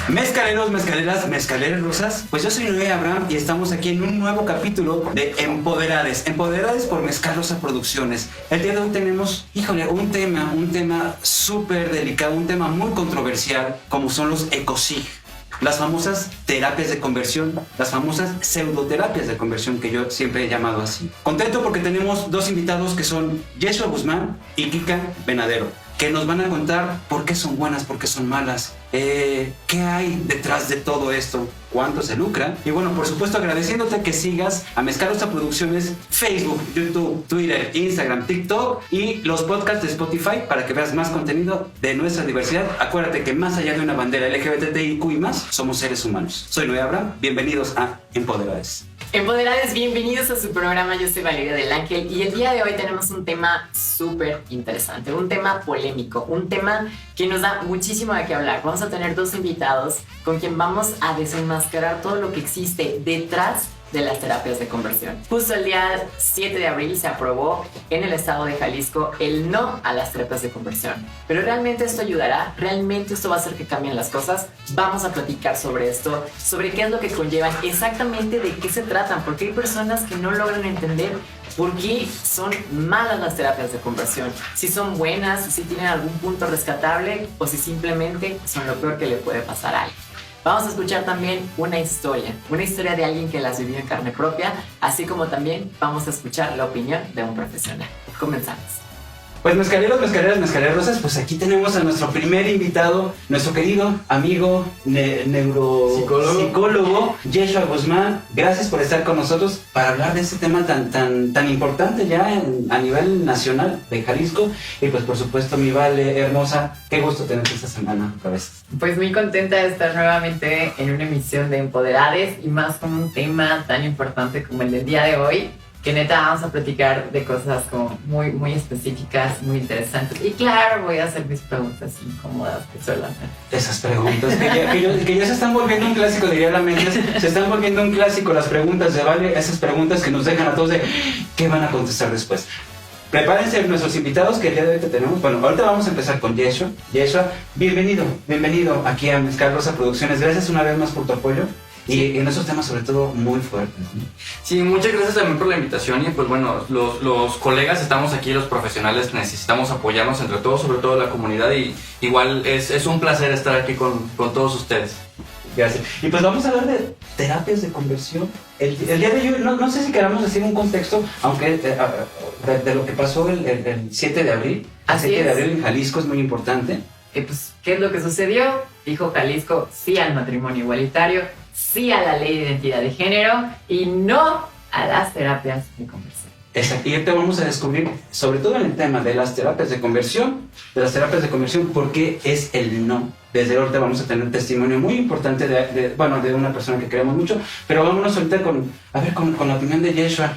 Mezcaleros, mezcaleras, mezcaleras rusas. Pues yo soy Noé Abraham y estamos aquí en un nuevo capítulo de Empoderades. Empoderades por Mezcal Rosa Producciones. El día de hoy tenemos, un tema súper delicado, un tema muy controversial, como son los ECOSIG. Las famosas terapias de conversión, las famosas pseudoterapias de conversión que yo siempre he llamado así. Contento porque tenemos dos invitados que son Yeshua Guzmán y Kika Venadero, que nos van a contar por qué son buenas, por qué son malas, qué hay detrás de todo esto, cuánto se lucra. Y bueno, por supuesto agradeciéndote que sigas a Mezcal Rosa Producciones, Facebook, YouTube, Twitter, Instagram, TikTok y los podcasts de Spotify para que veas más contenido de nuestra diversidad. Acuérdate que más allá de una bandera LGBTIQ y más, somos seres humanos. Soy Noé Abraham, bienvenidos a Empoderades. Empoderades, bienvenidos a su programa. Yo soy Valeria del Ángel y el día de hoy tenemos un tema súper interesante, un tema polémico, un tema que nos da muchísimo de qué hablar. Vamos a tener dos invitados con quien vamos a desenmascarar todo lo que existe detrás de las terapias de conversión. Justo el día 7 de abril se aprobó en el estado de Jalisco el no a las terapias de conversión. ¿Pero realmente esto ayudará? ¿Realmente esto va a hacer que cambien las cosas? Vamos a platicar sobre esto, sobre qué es lo que conllevan, exactamente de qué se tratan, porque hay personas que no logran entender por qué son malas las terapias de conversión, si son buenas, si tienen algún punto rescatable o si simplemente son lo peor que le puede pasar a alguien. Vamos a escuchar también una historia de alguien que las vivió en carne propia, así como también vamos a escuchar la opinión de un profesional. Comenzamos. Pues mezcaleros, mezcaleras, mezcaleras rosas, pues aquí tenemos a nuestro primer invitado, nuestro querido amigo neuropsicólogo Yeshua Guzmán. Gracias por estar con nosotros para hablar de este tema tan importante ya a nivel nacional de Jalisco. Y pues por supuesto mi Vale hermosa, qué gusto tenerte esta semana otra vez. Pues muy contenta de estar nuevamente en una emisión de Empoderades y más con un tema tan importante como el del día de hoy. Que neta vamos a platicar de cosas como muy específicas, muy interesantes. Y claro, voy a hacer mis preguntas incómodas que suelo hacer. Esas preguntas que ya se están volviendo un clásico, diría la mente. Se están volviendo un clásico las preguntas de Vale, esas preguntas que nos dejan a todos de ¿qué van a contestar después? Prepárense nuestros invitados que el día de hoy te tenemos. Bueno, ahorita vamos a empezar con Yeshua. Yeshua, bienvenido aquí a Mezcal Rosa Producciones. Gracias una vez más por tu apoyo. Y en esos temas sobre todo muy fuertes, ¿no? Sí, muchas gracias también por la invitación y pues bueno, los colegas estamos aquí, los profesionales necesitamos apoyarnos entre todos, sobre todo la comunidad y igual es un placer estar aquí con todos ustedes. Gracias. Y pues vamos a hablar de terapias de conversión. El día de hoy, no sé si queramos decir un contexto, aunque de lo que pasó el 7 de abril. El 7 de abril en Jalisco es muy importante. Pues, ¿qué es lo que sucedió? Dijo Jalisco sí al matrimonio igualitario, sí a la ley de identidad de género y no a las terapias de conversión. Exacto. Y ahorita vamos a descubrir, sobre todo en el tema de las terapias de conversión, por qué es el no. Desde ahorita vamos a tener testimonio muy importante de una persona que queremos mucho, pero vámonos ahorita con la opinión de Yeshua.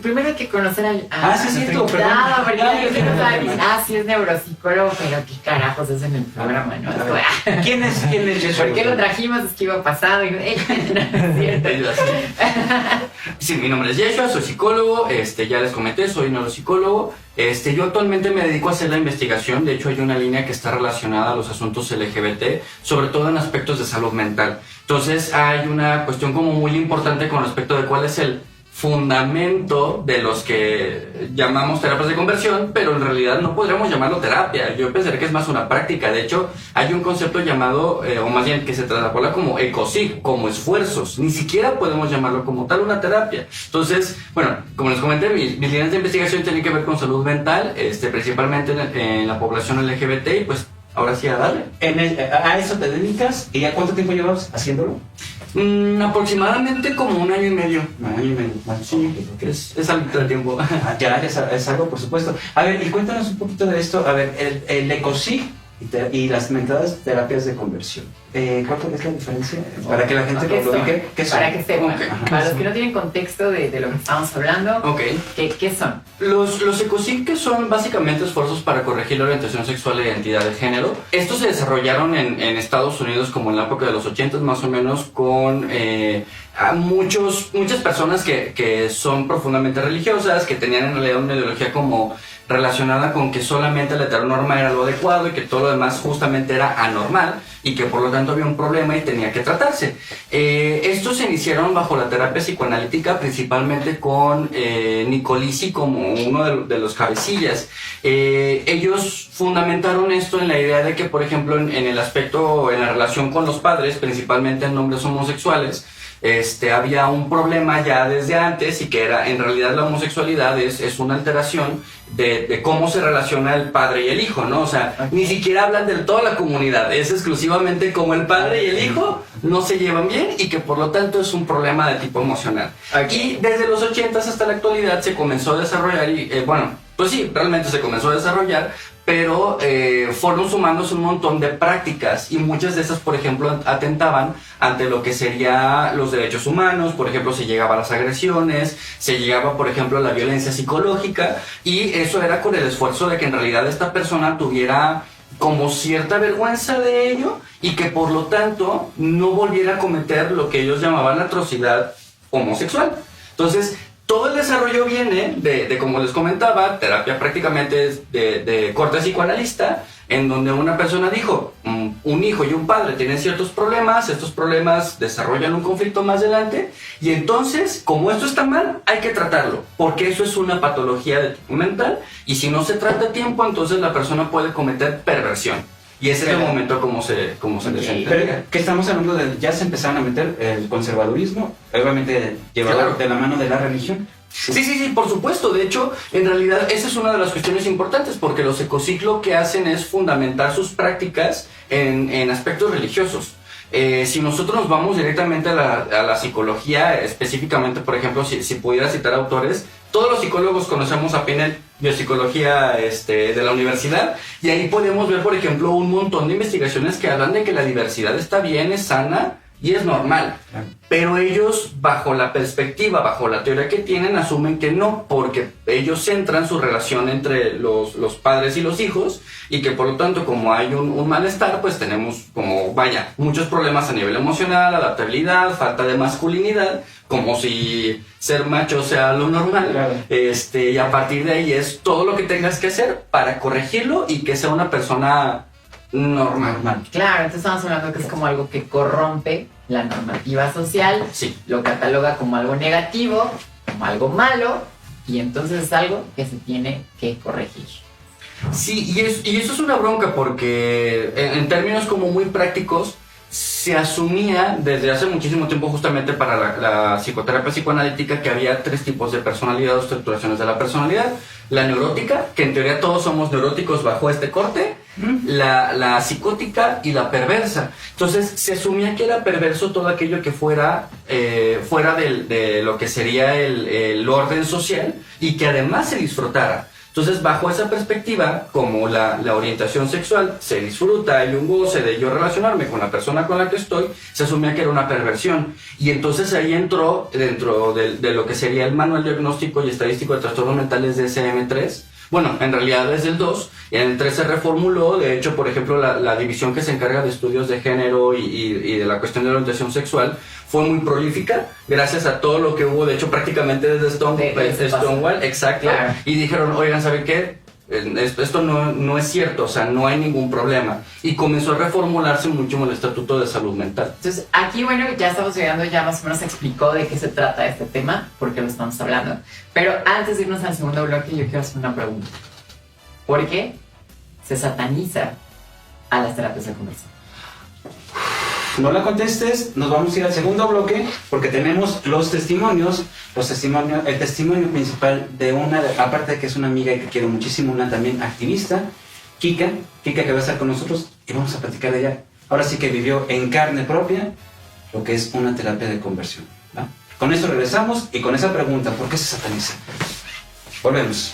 Primero hay que conocer a sí, cierto, perdón. Sí es neuropsicólogo, pero qué carajos es en el programa, ¿no? ¿Quién es Yeshua? ¿Por qué lo trajimos? Es que iba pasado y no es cierto. Sí, mi nombre es Yeshua, soy psicólogo, ya les comenté, soy neuropsicólogo. Yo actualmente me dedico a hacer la investigación, de hecho hay una línea que está relacionada a los asuntos LGBT, sobre todo en aspectos de salud mental. Entonces hay una cuestión como muy importante con respecto de cuál es el fundamento de los que llamamos terapias de conversión, pero en realidad no podríamos llamarlo terapia. Yo pensaría que es más una práctica. De hecho, hay un concepto llamado, o más bien que se traslada como ECOSIG, como esfuerzos. Ni siquiera podemos llamarlo como tal una terapia. Entonces, bueno, como les comenté, mis líneas de investigación tienen que ver con salud mental, principalmente en la población LGBT, y pues ahora sí a darle. ¿A eso te dedicas? ¿Y a cuánto tiempo llevas haciéndolo? Aproximadamente como un año y medio. Sí, es algo de tiempo. Ya es algo, por supuesto. A ver, y cuéntanos un poquito de esto. A ver, el ECOSIG y las mentadas terapias de conversión. ¿Cuál es la diferencia? Para que la gente lo ubique. ¿Qué son? Para que sepan. Para los que no tienen contexto de lo que estamos hablando, ¿qué son? Los ECOSIG, que son básicamente esfuerzos para corregir la orientación sexual e identidad de género. Estos se desarrollaron en Estados Unidos como en la época de los 80 más o menos con a muchas personas que son profundamente religiosas, que tenían en realidad una ideología como relacionada con que solamente la heteronorma era lo adecuado y que todo lo demás justamente era anormal y que por lo tanto había un problema y tenía que tratarse. Estos se iniciaron bajo la terapia psicoanalítica, principalmente con Nicolisi como uno de los cabecillas. Ellos fundamentaron esto en la idea de que, por ejemplo, en el aspecto, en la relación con los padres, principalmente en hombres homosexuales, había un problema ya desde antes, y que era, en realidad la homosexualidad es una alteración de cómo se relaciona el padre y el hijo, ¿no? O sea, ni siquiera hablan de toda la comunidad, es exclusivamente como el padre y el hijo no se llevan bien y que por lo tanto es un problema de tipo emocional. Y desde los 80s hasta la actualidad se comenzó a desarrollar y, pues sí, realmente se comenzó a desarrollar, pero fueron sumándose un montón de prácticas y muchas de esas, por ejemplo, atentaban ante lo que serían los derechos humanos. Por ejemplo, se llegaba a las agresiones, se llegaba, por ejemplo, a la violencia psicológica, y eso era con el esfuerzo de que en realidad esta persona tuviera como cierta vergüenza de ello y que por lo tanto no volviera a cometer lo que ellos llamaban la atrocidad homosexual. Entonces, todo el desarrollo viene de como les comentaba, terapia prácticamente de corte psicoanalista, en donde una persona dijo, un hijo y un padre tienen ciertos problemas, estos problemas desarrollan un conflicto más adelante, y entonces, como esto está mal, hay que tratarlo, porque eso es una patología de tipo mental, y si no se trata a tiempo, entonces la persona puede cometer perversión. Y ese es el momento como se desentendió. Pero que estamos hablando de, ya se empezaron a meter el conservadurismo, obviamente llevado de la mano de la religión. Sí, por supuesto. De hecho, en realidad esa es una de las cuestiones importantes, porque los ecociclo lo que hacen es fundamentar sus prácticas en aspectos religiosos. Si nosotros nos vamos directamente a la psicología, específicamente, por ejemplo, si pudiera citar autores, todos los psicólogos conocemos a Pinel, biopsicología de la universidad, y ahí podemos ver, por ejemplo, un montón de investigaciones que hablan de que la diversidad está bien, es sana y es normal. Pero ellos, bajo la perspectiva, bajo la teoría que tienen, asumen que no, porque ellos centran su relación entre los padres y los hijos, y que por lo tanto, como hay un malestar, pues tenemos muchos problemas a nivel emocional, adaptabilidad, falta de masculinidad, como si ser macho sea lo normal. Claro. Y a partir de ahí es todo lo que tengas que hacer para corregirlo y que sea una persona normal. Claro, entonces estamos hablando que es como algo que corrompe la normativa social, Sí. lo cataloga como algo negativo, como algo malo, y entonces es algo que se tiene que corregir. Sí, y eso es una bronca, porque en términos como muy prácticos, se asumía desde hace muchísimo tiempo, justamente para la psicoterapia psicoanalítica, que había 3 tipos de personalidad o estructuraciones de la personalidad: la neurótica, que en teoría todos somos neuróticos bajo este corte, la psicótica y la perversa. Entonces se asumía que era perverso todo aquello que fuera de lo que sería el orden social, y que además se disfrutara. Entonces, bajo esa perspectiva, como la orientación sexual se disfruta, hay un goce de yo relacionarme con la persona con la que estoy, se asumía que era una perversión. Y entonces ahí entró, dentro de lo que sería el Manual Diagnóstico y Estadístico de Trastornos Mentales de DSM-3, bueno, en realidad es el 2, y en el 3 se reformuló. De hecho, por ejemplo, la división que se encarga de estudios de género y de la cuestión de la orientación sexual fue muy prolífica, gracias a todo lo que hubo, de hecho, prácticamente desde Stonewall, exacto. Claro. Y dijeron, oigan, ¿saben qué? Esto no es cierto, o sea, no hay ningún problema. Y comenzó a reformularse mucho el Estatuto de Salud Mental. Entonces, aquí, bueno, ya estamos llegando, ya más o menos explicó de qué se trata este tema, por qué lo estamos hablando. Pero antes de irnos al segundo bloque, yo quiero hacer una pregunta. ¿Por qué se sataniza a las terapias de conversión? No la contestes, nos vamos a ir al segundo bloque, porque tenemos el testimonio principal de una, aparte de que es una amiga y que quiero muchísimo, una también activista, Kika, que va a estar con nosotros, y vamos a platicar de ella. Ahora sí que vivió en carne propia lo que es una terapia de conversión, ¿va? Con esto regresamos, y con esa pregunta, ¿por qué se sataniza? Volvemos.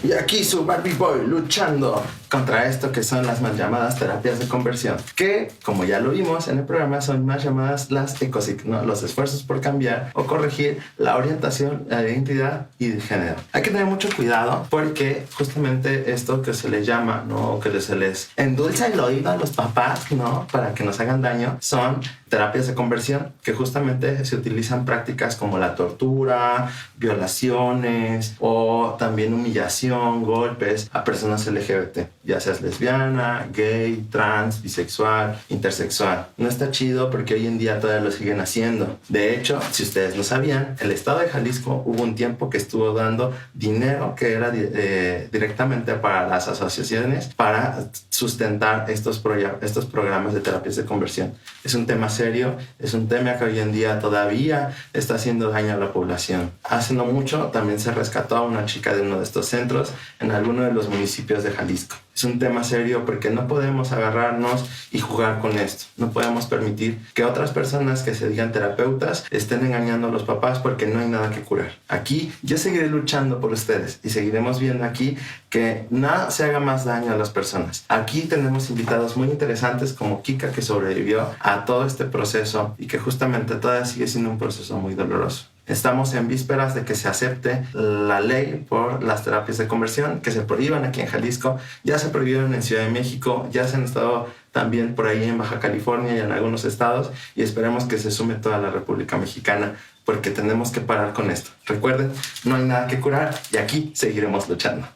Y aquí su Barbie Boy luchando contra esto que son las mal llamadas terapias de conversión, que, como ya lo vimos en el programa, son más llamadas las ECOSIC, ¿no? Los esfuerzos por cambiar o corregir la orientación, la identidad y el género. Hay que tener mucho cuidado porque justamente esto que se les llama, ¿no? Que se les endulza el oído a los papás, ¿no? Para que nos hagan daño, son terapias de conversión que justamente se utilizan prácticas como la tortura, violaciones o también humillación, golpes a personas LGBT, ya seas lesbiana, gay, trans, bisexual, intersexual. No está chido porque hoy en día todavía lo siguen haciendo. De hecho, si ustedes no sabían, el estado de Jalisco hubo un tiempo que estuvo dando dinero que era directamente para las asociaciones para sustentar estos programas de terapias de conversión. Es un tema serio, es un tema que hoy en día todavía está haciendo daño a la población. Hace no mucho también se rescató a una chica de uno de estos centros en alguno de los municipios de Jalisco. Es un tema serio porque no podemos agarrarnos y jugar con esto. No podemos permitir que otras personas que se digan terapeutas estén engañando a los papás porque no hay nada que curar. Aquí yo seguiré luchando por ustedes y seguiremos viendo aquí que nada se haga más daño a las personas. Aquí tenemos invitados muy interesantes como Kika, que sobrevivió a todo este proceso y que justamente todavía sigue siendo un proceso muy doloroso. Estamos en vísperas de que se acepte la ley por las terapias de conversión, que se prohíban aquí en Jalisco. Ya se prohibieron en Ciudad de México, ya se han estado también por ahí en Baja California y en algunos estados, y esperemos que se sume toda la República Mexicana, porque tenemos que parar con esto. Recuerden, no hay nada que curar y aquí seguiremos luchando.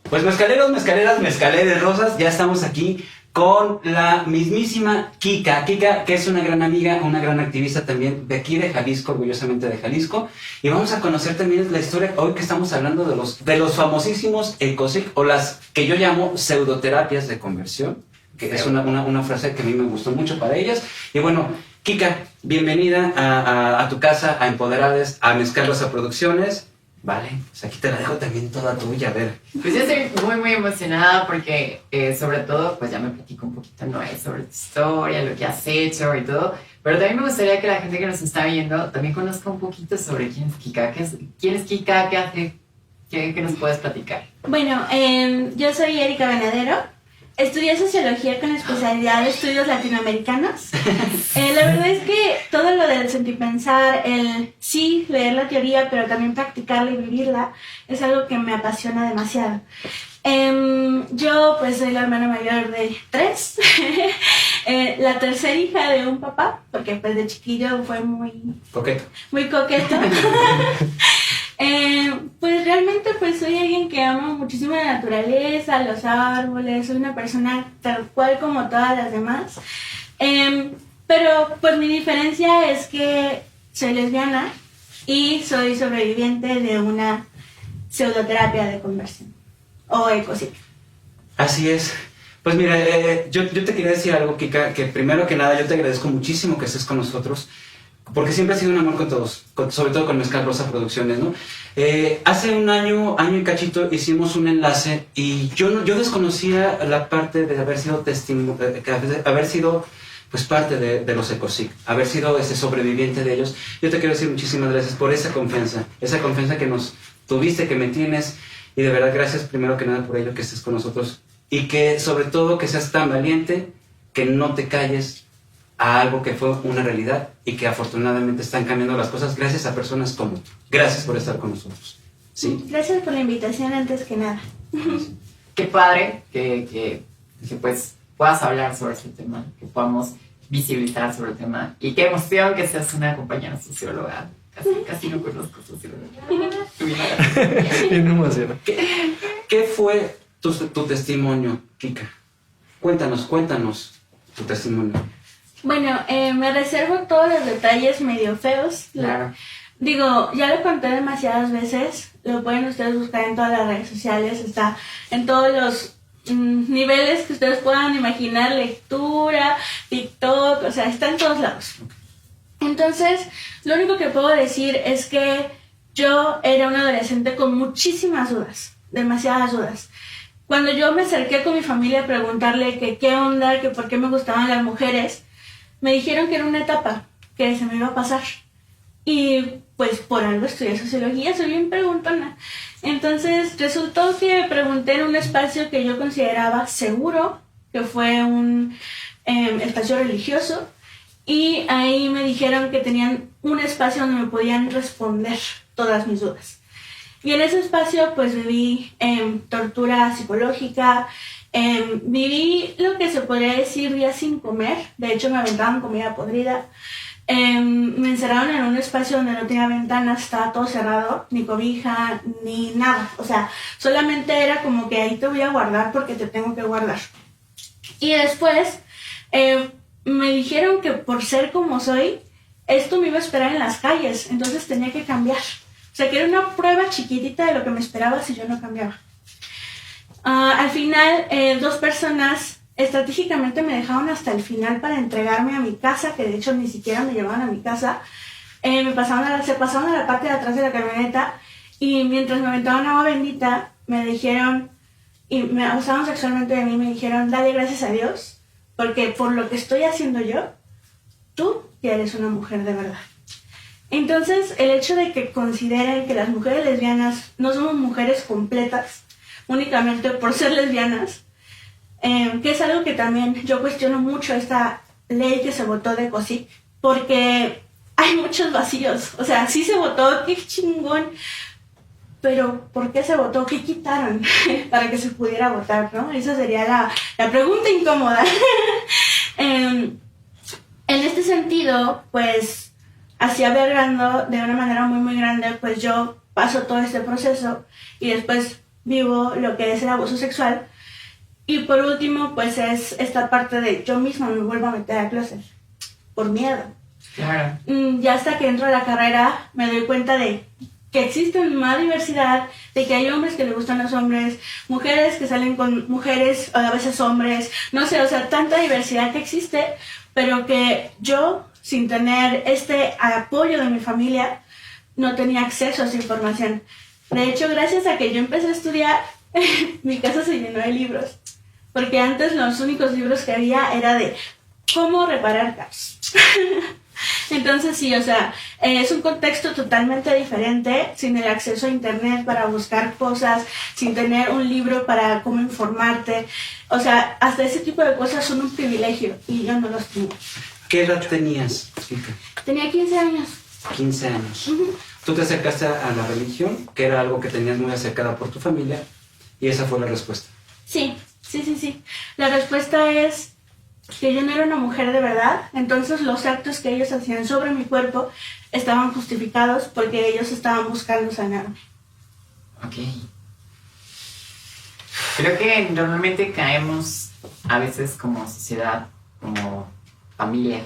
Pues mezcaleros, mezcaleras, mezcaleres rosas, ya estamos aquí con la mismísima Kika. Kika, que es una gran amiga, una gran activista también de aquí de Jalisco, orgullosamente de Jalisco. Y vamos a conocer también la historia, hoy que estamos hablando de los famosísimos ECOSIC, o las que yo llamo pseudoterapias de conversión, que es una frase que a mí me gustó mucho para ellas. Y bueno, Kika, bienvenida a tu casa, a Empoderades, a Mezcal Rosa Producciones. Vale, pues aquí te la dejo también toda tuya, a ver. Pues yo estoy muy, muy emocionada porque sobre todo, pues ya me platico un poquito, ¿no? Sobre tu historia, lo que has hecho y todo. Pero también me gustaría que la gente que nos está viendo también conozca un poquito sobre quién es Kika. ¿Quién es Kika? ¿Qué hace? ¿Qué nos puedes platicar? Bueno, yo soy Erika Venadero. Estudié Sociología con especialidad de Estudios Latinoamericanos. La verdad es que todo lo del sentipensar, el sí leer la teoría, pero también practicarla y vivirla, es algo que me apasiona demasiado. Yo pues soy la hermana mayor de 3, la tercera hija de un papá, porque pues de chiquillo fue muy Coqueto. Muy coqueto. Pues realmente pues soy alguien que ama muchísimo la naturaleza, los árboles, soy una persona tal cual como todas las demás. Pero pues mi diferencia es que soy lesbiana y soy sobreviviente de una pseudoterapia de conversión o ECOSIC. Así es. Pues mira, yo te quería decir algo, Kika, que primero que nada yo te agradezco muchísimo que estés con nosotros, porque siempre ha sido un amor con todos, sobre todo con Mezcal Rosa Producciones, ¿no? Hace un año y cachito hicimos un enlace y yo desconocía la parte de haber sido haber sido pues parte de los ECOSIC, haber sido ese sobreviviente de ellos. Yo te quiero decir muchísimas gracias por esa confianza que nos tuviste, que me tienes, y de verdad gracias primero que nada por ello, que estés con nosotros y que sobre todo que seas tan valiente, que no te calles a algo que fue una realidad y que afortunadamente están cambiando las cosas gracias a personas como tú. Gracias por estar con nosotros. ¿Sí? Gracias por la invitación antes que nada. Qué padre que pues puedas hablar sobre este tema, que podamos visibilizar sobre el tema. Y qué emoción que seas una compañera socióloga. Casi no conozco socióloga. Bien emocionado. ¿Qué fue tu testimonio, Kika? Cuéntanos tu testimonio. Bueno, me reservo todos los detalles medio feos. Claro. Digo, ya lo conté demasiadas veces, lo pueden ustedes buscar en todas las redes sociales, está en todos los niveles que ustedes puedan imaginar, lectura, TikTok, o sea, está en todos lados. Entonces, lo único que puedo decir es que yo era una adolescente con muchísimas dudas, demasiadas dudas. Cuando yo me acerqué con mi familia a preguntarle que qué onda, que por qué me gustaban las mujeres, me dijeron que era una etapa, que se me iba a pasar. Y pues por algo estudié sociología, soy bien preguntona. Entonces resultó que pregunté en un espacio que yo consideraba seguro, que fue un espacio religioso, y ahí me dijeron que tenían un espacio donde me podían responder todas mis dudas. Y en ese espacio pues viví tortura psicológica, viví lo que se podría decir días sin comer. De hecho me aventaban comida podrida. Me encerraron en un espacio donde no tenía ventanas, estaba todo cerrado, ni cobija, ni nada. O sea, solamente era como que ahí te voy a guardar porque te tengo que guardar. Y después me dijeron que por ser como soy, esto me iba a esperar en las calles, entonces tenía que cambiar. O sea, que era una prueba chiquitita de lo que me esperaba si yo no cambiaba. Al final, 2 personas estratégicamente me dejaron hasta el final para entregarme a mi casa, que de hecho ni siquiera me llevaban a mi casa. Se pasaron a la parte de atrás de la camioneta y mientras me aventaban agua bendita, me dijeron, y me abusaron sexualmente de mí, me dijeron, dale gracias a Dios, porque por lo que estoy haciendo yo, tú ya eres una mujer de verdad. Entonces, el hecho de que consideren que las mujeres lesbianas no somos mujeres completas únicamente por ser lesbianas, que es algo que también yo cuestiono mucho esta ley que se votó de COSIC, porque hay muchos vacíos. O sea, sí se votó, qué chingón, pero ¿por qué se votó? ¿Qué quitaron para que se pudiera votar, no? Esa sería la pregunta incómoda. En este sentido, pues, así aberrando de una manera muy, muy grande, pues yo paso todo este proceso y después vivo lo que es el abuso sexual. Y por último, pues es esta parte de yo misma me vuelvo a meter al closet por miedo. Claro. Ya hasta que entro a la carrera me doy cuenta de que existe más diversidad, de que hay hombres que les gustan los hombres, mujeres que salen con mujeres, a veces hombres, no sé, o sea, tanta diversidad que existe, pero que yo, sin tener este apoyo de mi familia, no tenía acceso a esa información. De hecho, gracias a que yo empecé a estudiar, mi casa se llenó de libros. Porque antes los únicos libros que había era de cómo reparar carros. Entonces sí, o sea, es un contexto totalmente diferente, sin el acceso a internet para buscar cosas, sin tener un libro para cómo informarte. O sea, hasta ese tipo de cosas son un privilegio y yo no los tenía. ¿Qué edad tenías, Kika? Tenía 15 años. 15 años. Tú te acercaste a la religión, que era algo que tenías muy acercada por tu familia, y esa fue la respuesta. Sí. La respuesta es que yo no era una mujer de verdad, entonces los actos que ellos hacían sobre mi cuerpo estaban justificados porque ellos estaban buscando sanarme. Ok. Creo que normalmente caemos a veces como sociedad, como familia.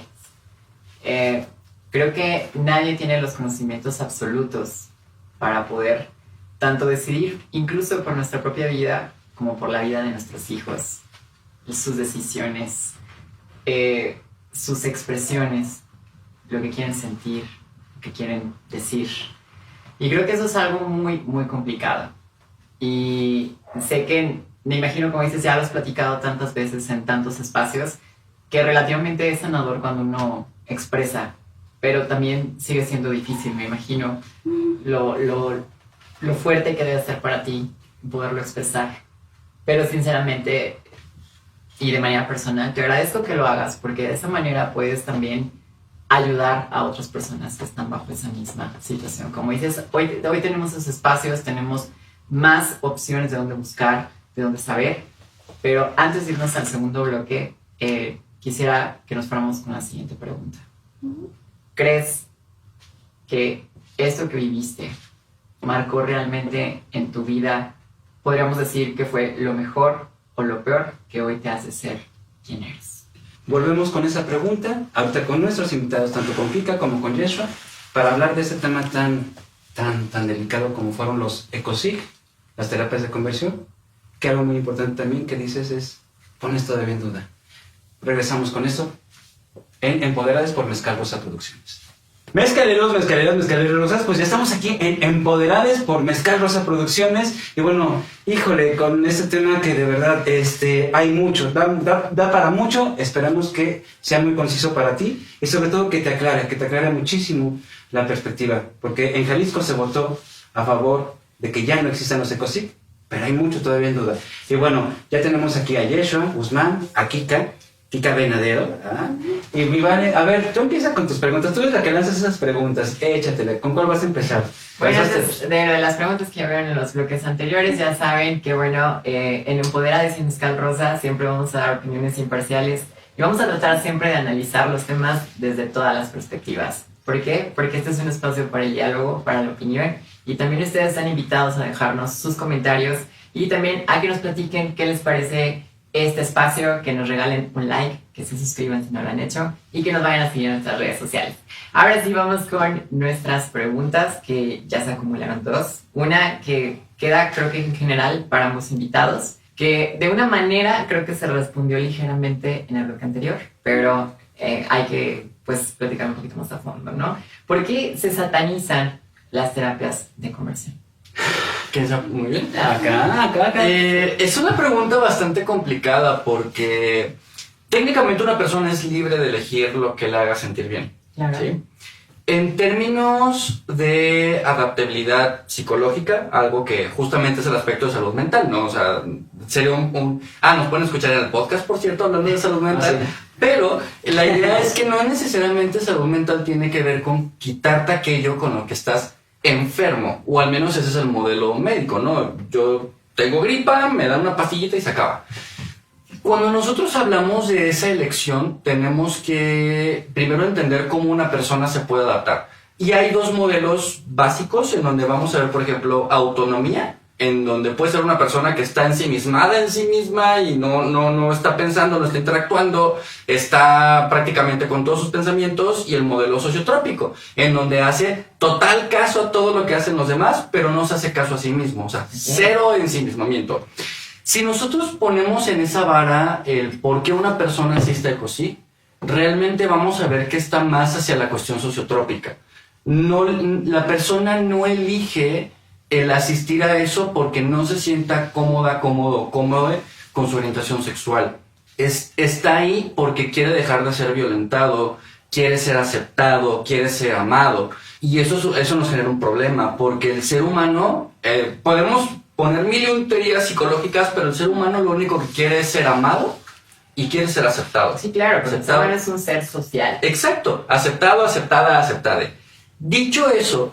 Creo que nadie tiene los conocimientos absolutos para poder tanto decidir, incluso por nuestra propia vida, como por la vida de nuestros hijos, sus decisiones, sus expresiones, lo que quieren sentir, lo que quieren decir. Y creo que eso es algo muy, muy complicado. Y sé que, me imagino, como dices, ya lo has platicado tantas veces en tantos espacios, que relativamente es sanador cuando uno expresa, pero también sigue siendo difícil, me imagino, lo fuerte que debe ser para ti poderlo expresar. Pero sinceramente y de manera personal, te agradezco que lo hagas, porque de esa manera puedes también ayudar a otras personas que están bajo esa misma situación. Como dices, hoy tenemos esos espacios, tenemos más opciones de dónde buscar, de dónde saber, pero antes de irnos al segundo bloque, quisiera que nos fuéramos con la siguiente pregunta. ¿Crees que esto que viviste marcó realmente en tu vida? Podríamos decir que fue lo mejor o lo peor que hoy te hace ser quien eres. Volvemos con esa pregunta, ahorita con nuestros invitados, tanto con Kika como con Yeshua, para hablar de este tema tan delicado como fueron los ECOSIG, las terapias de conversión, que algo muy importante también que dices es, pon esto de bien duda. Regresamos con esto en Empoderadas por Mezcal Rosa Producciones. Mezcaleros, mezcaleras, mezcaleros rosas, pues ya estamos aquí en Empoderades por Mezcal Rosa Producciones. Y bueno, híjole, con este tema que de verdad hay mucho, da para mucho. Esperamos que sea muy conciso para ti y sobre todo que te aclare muchísimo la perspectiva. Porque en Jalisco se votó a favor de que ya no existan los ECOCIC, pero hay mucho todavía en duda. Y bueno, ya tenemos aquí a Yeshua Guzmán, a Kika Venadero, ¿verdad? Y mi Vane, a ver, tú empieza con tus preguntas. Tú eres la que lanzas esas preguntas. Échatela. ¿Con cuál vas a empezar? Bueno, de las preguntas que ya vieron en los bloques anteriores, ya saben que, bueno, en Empoderades y Mezcal Rosa siempre vamos a dar opiniones imparciales y vamos a tratar siempre de analizar los temas desde todas las perspectivas. ¿Por qué? Porque este es un espacio para el diálogo, para la opinión, y también ustedes están invitados a dejarnos sus comentarios y también a que nos platiquen qué les parece este espacio, que nos regalen un like, que se suscriban si no lo han hecho y que nos vayan a seguir en nuestras redes sociales. Ahora sí vamos con nuestras preguntas, que ya se acumularon dos. Una que queda, creo que en general, para ambos invitados, que de una manera creo que se respondió ligeramente en el bloque anterior, pero hay que pues platicar un poquito más a fondo, ¿no? ¿Por qué se satanizan las terapias de conversión? Muy bien. Acá. Es una pregunta bastante complicada porque técnicamente una persona es libre de elegir lo que le haga sentir bien. Claro. ¿Sí? En términos de adaptabilidad psicológica, algo que justamente es el aspecto de salud mental, ¿no? O sea, sería nos pueden escuchar en el podcast, por cierto, hablando de salud mental. Sí. Pero la idea es que no necesariamente salud mental tiene que ver con quitarte aquello con lo que estás enfermo, o al menos ese es el modelo médico, ¿no? Yo tengo gripa, me dan una pastillita y se acaba. Cuando nosotros hablamos de esa elección, tenemos que primero entender cómo una persona se puede adaptar. Y hay dos modelos básicos en donde vamos a ver, por ejemplo, autonomía, en donde puede ser una persona que está ensimismada en sí misma y no está pensando, no está interactuando, está prácticamente con todos sus pensamientos, y el modelo sociotrópico, en donde hace total caso a todo lo que hacen los demás, pero no se hace caso a sí mismo, o sea, cero ensimismamiento. Si nosotros ponemos en esa vara el por qué una persona asiste a ECOCIC, realmente vamos a ver que está más hacia la cuestión sociotrópica. La persona no elige el asistir a eso porque no se sienta cómodo con su orientación sexual. Está ahí porque quiere dejar de ser violentado, quiere ser aceptado, quiere ser amado. Y eso nos genera un problema, porque el ser humano, podemos poner mil y un teorías psicológicas, pero el ser humano lo único que quiere es ser amado y quiere ser aceptado. Sí, claro, pero el ser humano es un ser social. Exacto, aceptado, aceptada, aceptade. Dicho eso,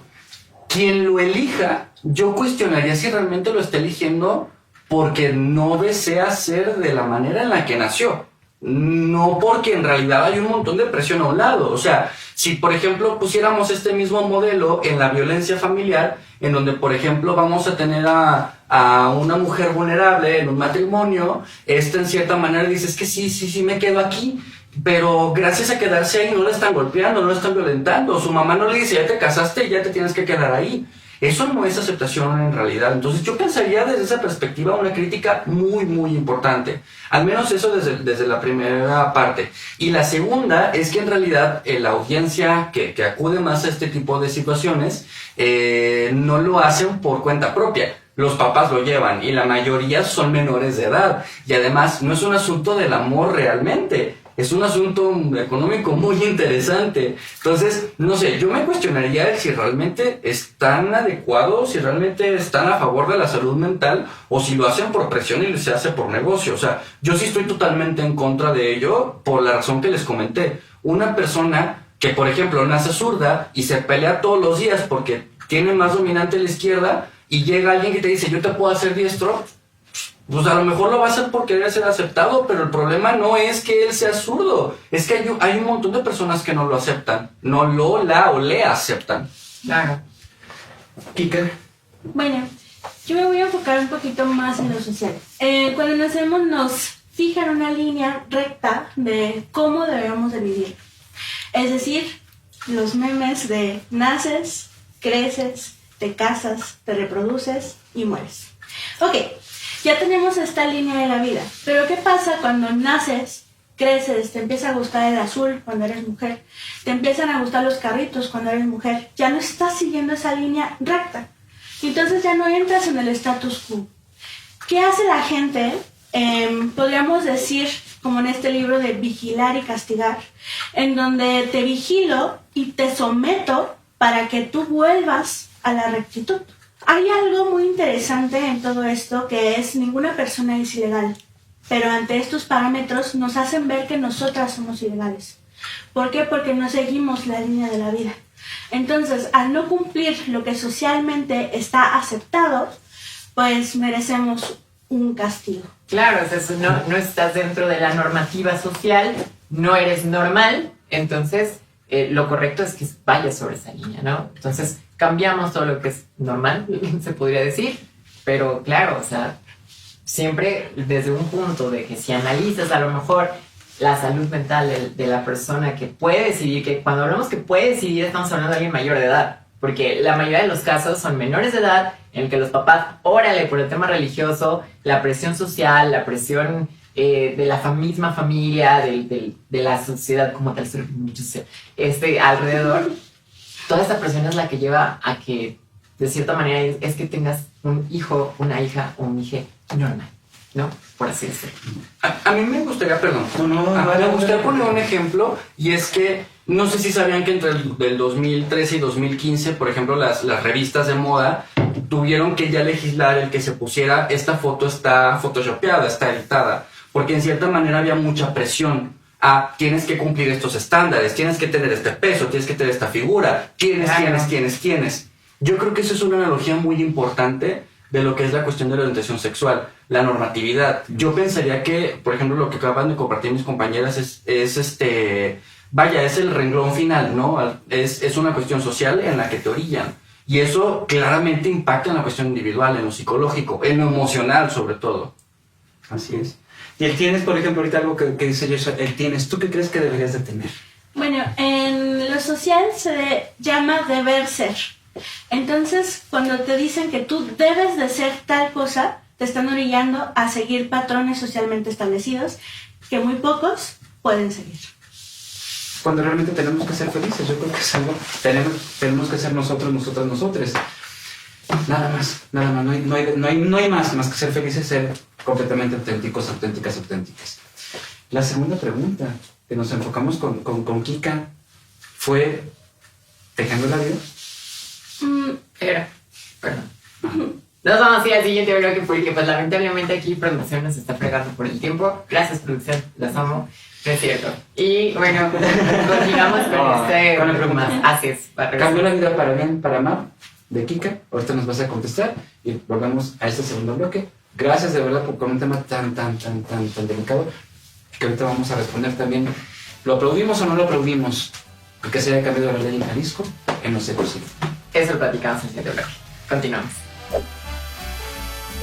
quien lo elija, yo cuestionaría si realmente lo está eligiendo porque no desea ser de la manera en la que nació. No porque en realidad hay un montón de presión a un lado. O sea, si por ejemplo pusiéramos este mismo modelo en la violencia familiar, en donde por ejemplo vamos a tener a una mujer vulnerable en un matrimonio, en cierta manera dices que sí me quedo aquí, pero gracias a quedarse ahí no la están golpeando, no la están violentando, su mamá no le dice ya te casaste y ya te tienes que quedar ahí. Eso no es aceptación en realidad. Entonces yo pensaría desde esa perspectiva una crítica muy, muy importante. Al menos eso desde la primera parte. Y la segunda es que en realidad la audiencia que acude más a este tipo de situaciones no lo hacen por cuenta propia. Los papás lo llevan y la mayoría son menores de edad. Y además no es un asunto del amor realmente. Es un asunto económico muy interesante. Entonces, no sé, yo me cuestionaría si realmente están adecuados, si realmente están a favor de la salud mental, o si lo hacen por presión y se hace por negocio. O sea, yo sí estoy totalmente en contra de ello por la razón que les comenté. Una persona que, por ejemplo, nace zurda y se pelea todos los días porque tiene más dominante la izquierda, y llega alguien que te dice, yo te puedo hacer diestro, pues a lo mejor lo va a hacer por querer ser aceptado, pero el problema no es que él sea zurdo, es que hay un montón de personas que no lo aceptan, no le aceptan. Claro. Kika. Bueno, yo me voy a enfocar un poquito más en lo social. Cuando nacemos nos fijan una línea recta de cómo debemos de vivir. Es decir, los memes de naces, creces, te casas, te reproduces y mueres. Ok. Ya tenemos esta línea de la vida, pero ¿qué pasa cuando naces creces, te empieza a gustar el azul cuando eres mujer, te empiezan a gustar los carritos cuando eres mujer, ya no estás siguiendo esa línea recta. Entonces ya no entras en el status quo. ¿Qué hace la gente? Podríamos decir, como en este libro de Vigilar y Castigar, en donde te vigilo y te someto para que tú vuelvas a la rectitud. Hay algo muy interesante en todo esto, que es ninguna persona es ilegal, pero ante estos parámetros nos hacen ver que nosotras somos ilegales. ¿Por qué? Porque no seguimos la línea de la vida. Entonces, al no cumplir lo que socialmente está aceptado, pues merecemos un castigo. Claro, o sea, eso no estás dentro de la normativa social, no eres normal, entonces lo correcto es que vayas sobre esa línea, ¿no? Entonces cambiamos todo lo que es normal, se podría decir, pero claro, o sea, siempre desde un punto de que si analizas a lo mejor la salud mental de la persona que puede decidir, que cuando hablamos que puede decidir estamos hablando de alguien mayor de edad, porque la mayoría de los casos son menores de edad en el que los papás, órale, por el tema religioso, la presión social, la presión de la misma familia, de la sociedad como tal, alrededor, toda esta presión es la que lleva a que, de cierta manera, es que tengas un hijo, una hija o un hijo normal, ¿no? Por así decirlo. A mí me gustaría, perdón, me gustaría poner un ejemplo, y es que no sé si sabían que entre el 2013 y 2015, por ejemplo, las revistas de moda tuvieron que ya legislar el que se pusiera esta foto está photoshopeada, está editada, porque en cierta manera había mucha presión a tienes que cumplir estos estándares, tienes que tener este peso, tienes que tener esta figura, tienes. Yo creo que eso es una analogía muy importante de lo que es la cuestión de la orientación sexual, la normatividad. Yo pensaría que, por ejemplo, lo que acaban de compartir mis compañeras es el renglón final, ¿no? Es una cuestión social en la que te orillan. Y eso claramente impacta en la cuestión individual, en lo psicológico, en lo emocional sobre todo. Así es. Y el tienes, por ejemplo, ahorita algo que dice Joshua, el tienes, ¿tú qué crees que deberías de tener? Bueno, en lo social se llama deber ser. Entonces, cuando te dicen que tú debes de ser tal cosa, te están orillando a seguir patrones socialmente establecidos que muy pocos pueden seguir. Cuando realmente tenemos que ser felices, yo creo que es algo, tenemos que ser nosotros. Nada más, no hay más que ser felices, ser completamente auténticos, auténticas. La segunda pregunta que nos enfocamos con Kika fue ¿dejando la vida? Perdón. Nos vamos a ir al siguiente bloque porque pues lamentablemente aquí producción nos está fregando por el tiempo. Gracias producción, las amo. No es cierto. Y bueno, continuamos con el pregunta. Así es. ¿Cambió la vida para bien, para mal? De Kika. Ahorita nos vas a contestar y volvamos a este segundo bloque. Gracias de verdad por un tema tan delicado que ahorita vamos a responder también. ¿Lo aplaudimos o no lo aplaudimos? Porque se haya cambiado la ley en Jalisco en los ecos. Eso lo platicamos en el siguiente bloque. Continuamos.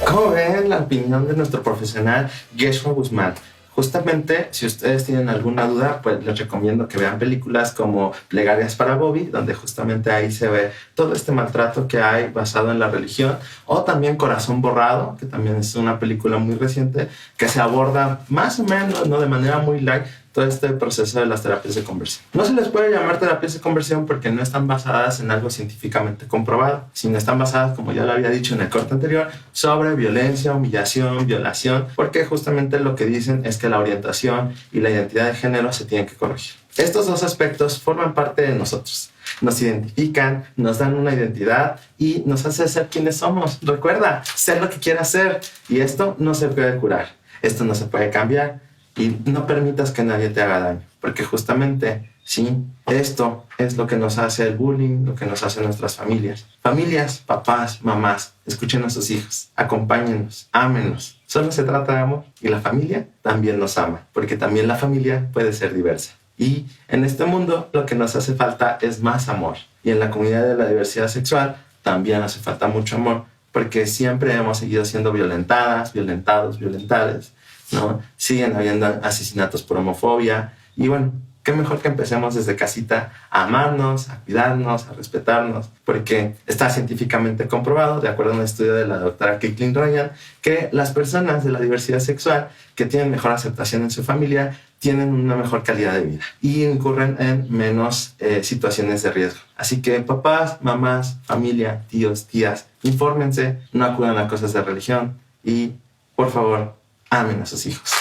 ¿Cómo ven la opinión de nuestro profesional Joshua Guzmán? Justamente, si ustedes tienen alguna duda, pues les recomiendo que vean películas como Plegarias para Bobby, donde justamente ahí se ve todo este maltrato que hay basado en la religión, o también Corazón Borrado, que también es una película muy reciente, que se aborda más o menos, no de manera muy light, todo este proceso de las terapias de conversión. No se les puede llamar terapias de conversión porque no están basadas en algo científicamente comprobado, sino están basadas, como ya lo había dicho en el corte anterior, sobre violencia, humillación, violación, porque justamente lo que dicen es que la orientación y la identidad de género se tienen que corregir. Estos dos aspectos forman parte de nosotros. Nos identifican, nos dan una identidad y nos hace ser quienes somos. Recuerda, ser lo que quieras ser. Y esto no se puede curar. Esto no se puede cambiar. Y no permitas que nadie te haga daño, porque justamente, sí, esto es lo que nos hace el bullying, lo que nos hace nuestras familias. Familias, papás, mamás, escuchen a sus hijos, acompáñennos, ámenos. Solo se trata de amor y la familia también nos ama, porque también la familia puede ser diversa. Y en este mundo lo que nos hace falta es más amor. Y en la comunidad de la diversidad sexual también hace falta mucho amor, porque siempre hemos seguido siendo violentadas, violentados, violentades, ¿no? Siguen habiendo asesinatos por homofobia y bueno, qué mejor que empecemos desde casita a amarnos, a cuidarnos, a respetarnos, porque está científicamente comprobado, de acuerdo a un estudio de la doctora Caitlin Ryan, que las personas de la diversidad sexual que tienen mejor aceptación en su familia tienen una mejor calidad de vida y incurren en menos situaciones de riesgo. Así que papás, mamás, familia, tíos, tías, infórmense, no acudan a cosas de religión y, por favor, amen a sus hijos.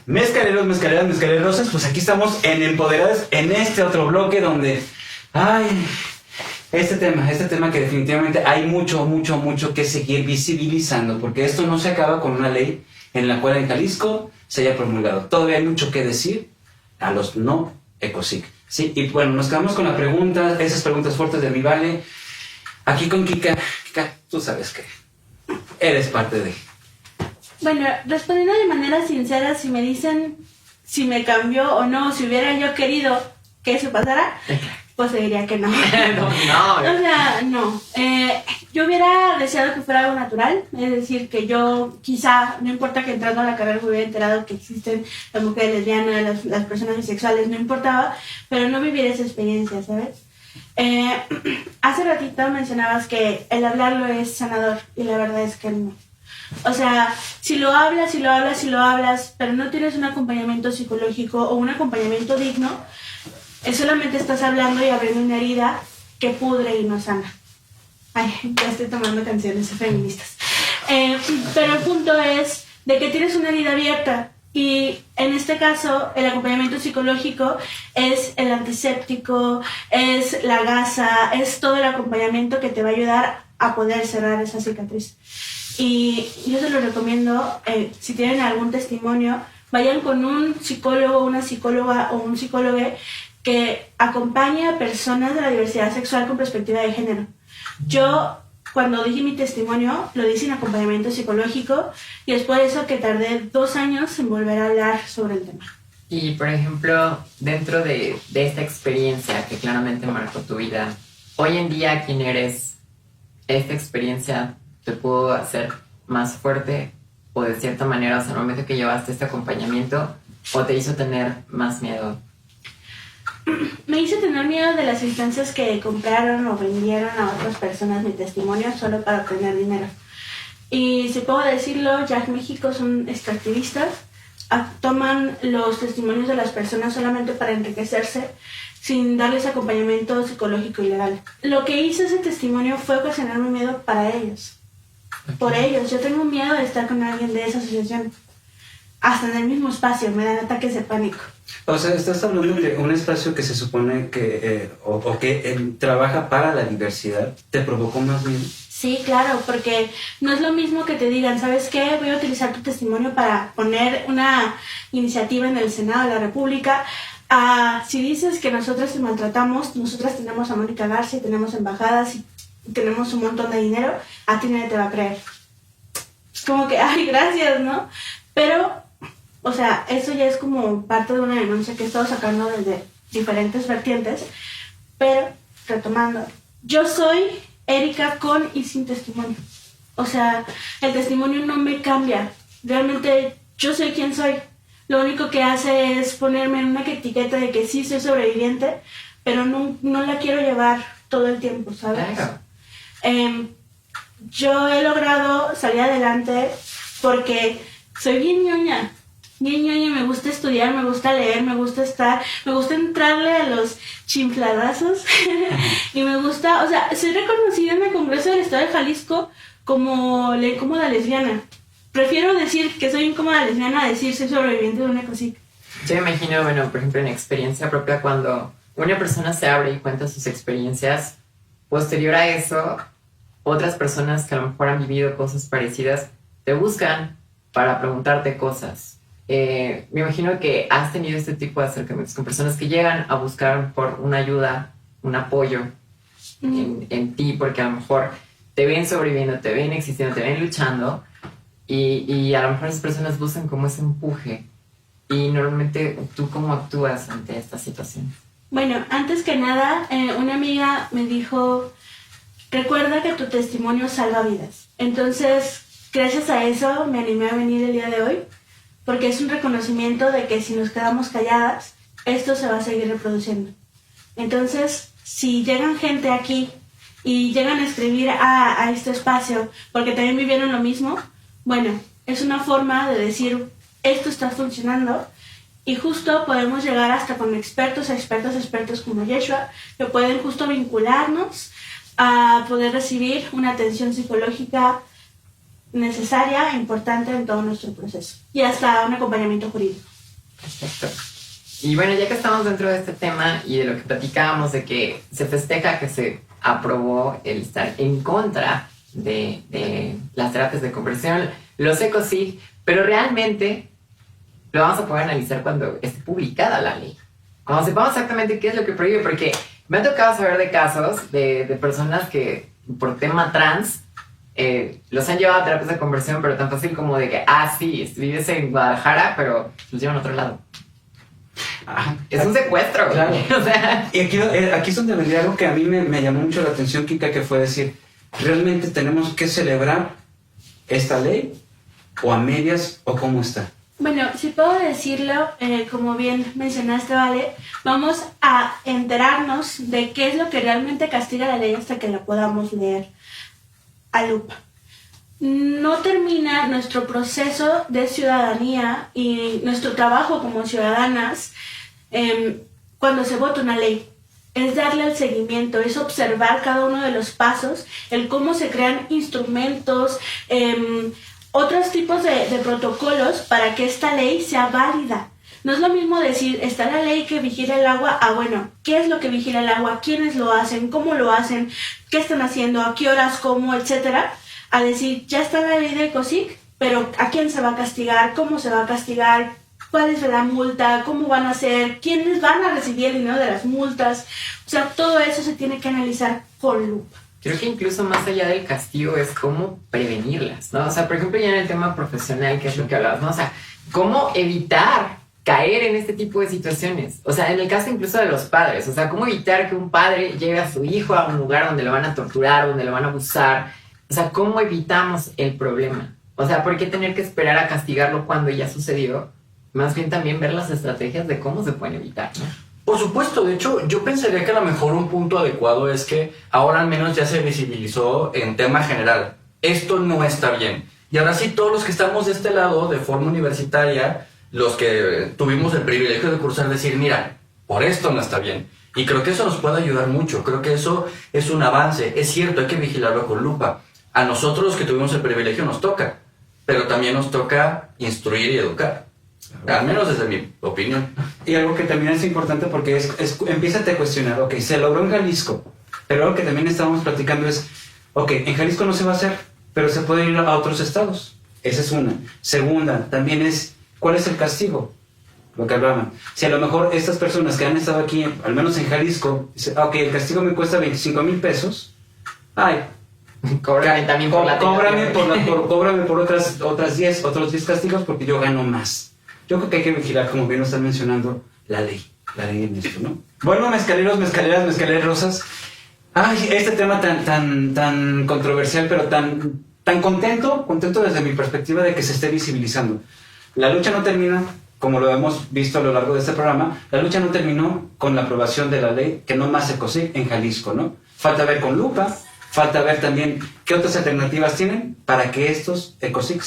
Mezcaleros, mezcaleras, mezcalerosas, pues aquí estamos en Empoderadas, en este otro bloque donde, este tema que definitivamente hay mucho que seguir visibilizando, porque esto no se acaba con una ley en la cual en Jalisco se haya promulgado. Todavía hay mucho que decir a los no ECOSIC, ¿sí? Y bueno, nos quedamos con la pregunta, esas preguntas fuertes de mi Vale. Aquí con Kika, tú sabes que eres parte de... Bueno, respondiendo de manera sincera, si me dicen si me cambió o no, si hubiera yo querido que eso pasara, pues te diría que no. No. O sea, no. Yo hubiera deseado que fuera algo natural, es decir, que yo quizá, no importa que entrando a la carrera me hubiera enterado que existen las mujeres lesbianas, las personas bisexuales, no importaba, pero no vivir esa experiencia, ¿sabes? Hace ratito mencionabas que el hablarlo es sanador y la verdad es que no. O sea, si lo hablas, pero no tienes un acompañamiento psicológico o un acompañamiento digno, solamente estás hablando y abriendo una herida que pudre y no sana. Ay, ya estoy tomando canciones feministas. Pero el punto es de que tienes una herida abierta y en este caso el acompañamiento psicológico es el antiséptico, es la gasa, es todo el acompañamiento que te va a ayudar a poder cerrar esa cicatriz. Y yo se lo recomiendo, si tienen algún testimonio, vayan con un psicólogo, una psicóloga o un psicólogo que acompañe a personas de la diversidad sexual con perspectiva de género. Yo, cuando dije mi testimonio, lo di sin acompañamiento psicológico y es por eso que tardé 2 años en volver a hablar sobre el tema. Y, por ejemplo, dentro de esta experiencia que claramente marcó tu vida, hoy en día, ¿quién eres? ¿Esta experiencia te pudo hacer más fuerte o de cierta manera, o sea, el momento que llevaste este acompañamiento, o te hizo tener más miedo? Me hizo tener miedo de las instancias que compraron o vendieron a otras personas mi testimonio solo para obtener dinero. Y si puedo decirlo, Jack México son extractivistas, toman los testimonios de las personas solamente para enriquecerse sin darles acompañamiento psicológico y legal. Lo que hizo ese testimonio fue ocasionarme miedo para ellos. Por ellos, yo tengo miedo de estar con alguien de esa asociación. Hasta en el mismo espacio me dan ataques de pánico. O sea, estás hablando de un espacio que se supone que, trabaja para la diversidad, ¿te provocó más miedo? Sí, claro, porque no es lo mismo que te digan, ¿sabes qué? Voy a utilizar tu testimonio para poner una iniciativa en el Senado de la República. Si dices que nosotras te maltratamos, nosotras tenemos a Mónica Garza, tenemos embajadas y tenemos un montón de dinero, a ti nadie te va a creer. Es como que, ay, gracias, ¿no? Pero, o sea, eso ya es como parte de una denuncia que he estado sacando desde diferentes vertientes. Pero, retomando, yo soy Erika con y sin testimonio. O sea, el testimonio no me cambia. Realmente yo soy quien soy. Lo único que hace es ponerme en una etiqueta de que sí soy sobreviviente, pero no la quiero llevar todo el tiempo, ¿sabes? Claro. Yo he logrado salir adelante porque soy bien ñoña, me gusta estudiar, me gusta leer, me gusta entrarle a los chifladazos y me gusta, o sea, soy reconocida en el Congreso del Estado de Jalisco como la incómoda lesbiana. Prefiero decir que soy incómoda lesbiana a decir soy sobreviviente de una cosita. Yo me imagino, bueno, por ejemplo, en experiencia propia, cuando una persona se abre y cuenta sus experiencias, posterior a eso, otras personas que a lo mejor han vivido cosas parecidas te buscan para preguntarte cosas. Me imagino que has tenido este tipo de acercamientos con personas que llegan a buscar por una ayuda, un apoyo en ti, porque a lo mejor te ven sobreviviendo, te ven existiendo, te ven luchando, y a lo mejor esas personas buscan como ese empuje. Y normalmente, ¿tú cómo actúas ante esta situación? Bueno, antes que nada, una amiga me dijo, recuerda que tu testimonio salva vidas. Entonces, gracias a eso me animé a venir el día de hoy, porque es un reconocimiento de que si nos quedamos calladas, esto se va a seguir reproduciendo. Entonces, si llegan gente aquí y llegan a escribir a este espacio porque también vivieron lo mismo, bueno, es una forma de decir, esto está funcionando, y justo podemos llegar hasta con expertos como Yeshua, que pueden justo vincularnos a poder recibir una atención psicológica necesaria e importante en todo nuestro proceso, y hasta un acompañamiento jurídico. Perfecto. Y bueno, ya que estamos dentro de este tema y de lo que platicábamos, de que se festeja que se aprobó el estar en contra de las terapias de conversión, los ECOSIG, pero realmente lo vamos a poder analizar cuando esté publicada la ley, cuando sepamos exactamente qué es lo que prohíbe, porque me ha tocado saber de casos de personas que por tema trans los han llevado a terapias de conversión, pero tan fácil como de que, sí, vives en Guadalajara, pero los llevan a otro lado. Es un secuestro. Claro. O sea, Y aquí es donde vendría algo que a mí me llamó mucho la atención, Kika, que fue decir, ¿realmente tenemos que celebrar esta ley? ¿O a medias? ¿O cómo está? Bueno, si puedo decirlo, como bien mencionaste, Vale, vamos a enterarnos de qué es lo que realmente castiga la ley hasta que la podamos leer a lupa. No termina nuestro proceso de ciudadanía y nuestro trabajo como ciudadanas cuando se vota una ley. Es darle el seguimiento, es observar cada uno de los pasos, el cómo se crean instrumentos, otros tipos de protocolos para que esta ley sea válida. No es lo mismo decir, está la ley que vigila el agua, bueno, ¿qué es lo que vigila el agua? ¿Quiénes lo hacen? ¿Cómo lo hacen? ¿Qué están haciendo? ¿A qué horas? ¿Cómo? Etcétera. A decir, ya está la ley del ECOSIG, pero ¿a quién se va a castigar? ¿Cómo se va a castigar? ¿Cuál es la multa? ¿Cómo van a ser? ¿Quiénes van a recibir el dinero de las multas? O sea, todo eso se tiene que analizar con lupa. creo que incluso más allá del castigo es cómo prevenirlas, ¿no? O sea, por ejemplo, ya en el tema profesional, que es lo que hablabas, ¿no? O sea, cómo evitar caer en este tipo de situaciones. O sea, en el caso incluso de los padres, o sea, cómo evitar que un padre lleve a su hijo a un lugar donde lo van a torturar, donde lo van a abusar. O sea, ¿cómo evitamos el problema? O sea, ¿por qué tener que esperar a castigarlo cuando ya sucedió? Más bien también ver las estrategias de cómo se pueden evitar, ¿no? Por supuesto, de hecho, yo pensaría que a lo mejor un punto adecuado es que ahora al menos ya se visibilizó en tema general. Esto no está bien. Y ahora sí, todos los que estamos de este lado, de forma universitaria, los que tuvimos el privilegio de cursar, decir, mira, por esto no está bien. Y creo que eso nos puede ayudar mucho. Creo que eso es un avance. Es cierto, hay que vigilarlo con lupa. A nosotros los que tuvimos el privilegio nos toca, pero también nos toca instruir y educar. Al menos desde mi opinión. Y algo que también es importante porque empiézate a cuestionar, ok, se logró en Jalisco, pero algo que también estábamos platicando es, ok, en Jalisco no se va a hacer, pero se puede ir a otros estados. Esa es una. Segunda, también es, ¿cuál es el castigo? Lo que hablaban. Si a lo mejor estas personas que han estado aquí, al menos en Jalisco, dicen, ok, el castigo me cuesta 25,000 pesos, ay, Cóbrame también por la cóbrame por otros 10 castigos porque yo gano más. Yo creo que hay que vigilar, como bien lo están mencionando, la ley en esto, ¿no? Bueno, mezcaleros, mezcaleras, mezcaleras rosas. Ay, este tema tan controversial, pero tan contento desde mi perspectiva de que se esté visibilizando. La lucha no termina, como lo hemos visto a lo largo de este programa, la lucha no terminó con la aprobación de la ley que no más ECOSIG en Jalisco, ¿no? Falta ver con lupa, falta ver también qué otras alternativas tienen para que estos ECOSIG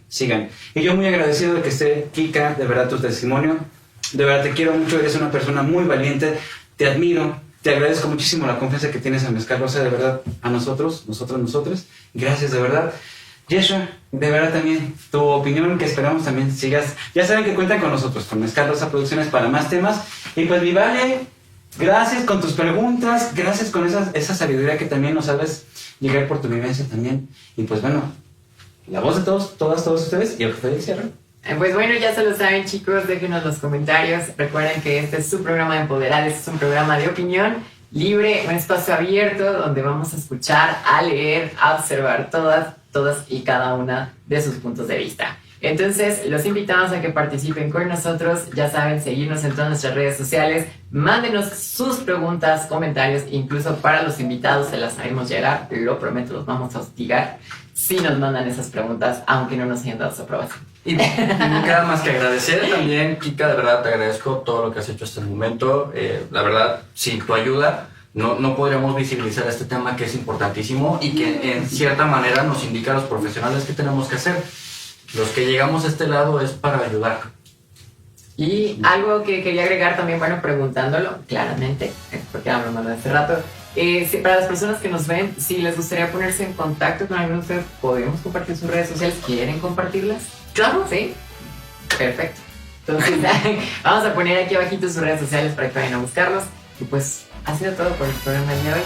sigan. Y yo muy agradecido de que esté Kika, de verdad tu testimonio, de verdad te quiero mucho, eres una persona muy valiente, te admiro, te agradezco muchísimo la confianza que tienes en Mezcal Rosa, de verdad, a nosotros, gracias de verdad. Yeshua, de verdad también, tu opinión que esperamos también sigas, ya saben que cuentan con nosotros, con Mezcal Rosa Producciones para más temas, y pues mi Vale, gracias con tus preguntas, gracias con esa sabiduría que también nos sabes llegar por tu vivencia también. Y pues bueno, la voz de todos ustedes y el profe del cierre. Pues bueno, ya se lo saben, chicos, déjenos los comentarios. Recuerden que este es su programa de Empoderades, es un programa de opinión libre, un espacio abierto donde vamos a escuchar, a leer, a observar todas y cada una de sus puntos de vista. Entonces, los invitamos a que participen con nosotros. Ya saben, seguirnos en todas nuestras redes sociales. Mándenos sus preguntas, comentarios. Incluso para los invitados se las haremos llegar. Lo prometo, los vamos a hostigar si nos mandan esas preguntas, aunque no nos hayan dado su aprobación. Y no queda más que agradecer también, Kika, de verdad te agradezco todo lo que has hecho hasta el momento. La verdad, sin tu ayuda no podríamos visibilizar este tema que es importantísimo y que en cierta manera nos indica a los profesionales qué tenemos que hacer. Los que llegamos a este lado es para ayudar. Y algo que quería agregar también, bueno, preguntándolo claramente, porque hablándolo hace rato, para las personas que nos ven, si les gustaría ponerse en contacto con alguno de ustedes, ¿podríamos compartir sus redes sociales? ¿Quieren compartirlas? Claro. ¿Sí? Perfecto. Entonces, vamos a poner aquí abajito sus redes sociales para que vayan a buscarlos. Y pues, ha sido todo por el programa del día de hoy.